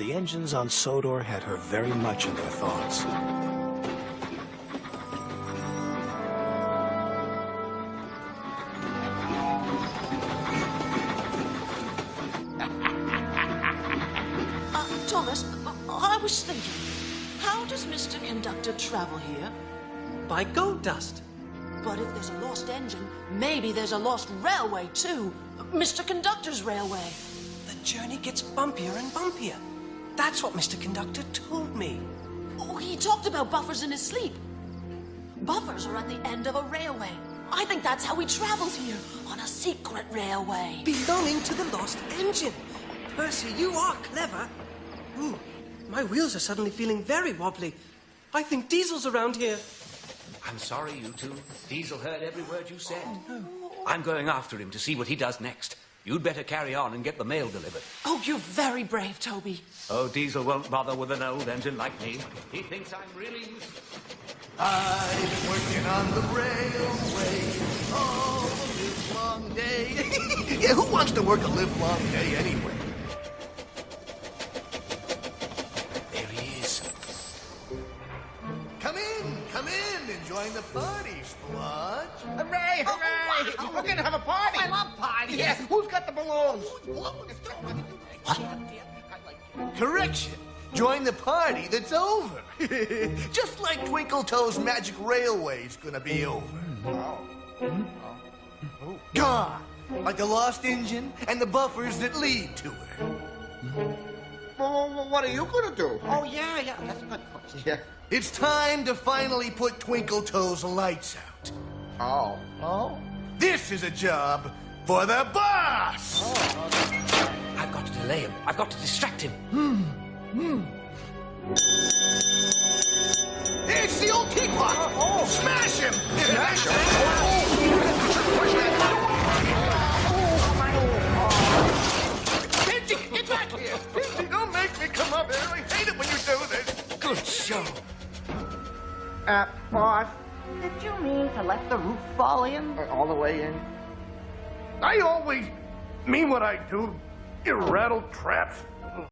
The engines on Sodor had her very much in their thoughts. Thomas, I was thinking, how does Mr. Conductor travel here? By gold dust. But if there's a lost engine, maybe there's a lost railway, too. Mr. Conductor's railway. The journey gets bumpier and bumpier. That's what Mr. Conductor told me. Oh, he talked about buffers in his sleep. Buffers are at the end of a railway. I think that's how he travels here, on a secret railway. Belonging to the lost engine. Percy, you are clever. Ooh, my wheels are suddenly feeling very wobbly. I think Diesel's around here. I'm sorry, you two. Diesel heard every word you said. Oh, no. I'm going after him to see what he does next. You'd better carry on and get the mail delivered. Oh, you're very brave, Toby. Oh, Diesel won't bother with an old engine like me. He thinks I'm really useless. I'm working on the railway all the livelong day. Yeah, who wants to work a livelong day anyway? There he is. Come in, enjoying the party, Splodge. Hooray, hooray! We're gonna have a party! I love parties! Yeah, who's got the balloons? Correction. Join the party that's over. Just like Twinkle Toes' magic railway's gonna be over. Gone. Like the lost engine and the buffers that lead to her. Well, what are you gonna do? Oh, yeah, that's a good question. Yeah. It's time to finally put Twinkle Toes' lights out. Oh? This is a job for the boss! I've got to delay him. I've got to distract him. It's the old teapot! Smash him! Smash him! Pinky, get back here! Pinky, don't make me come up here. I hate it when you do this. Good show. Boss, did you mean to let the roof fall in? All the way in? I always mean what I do. You rattle traps.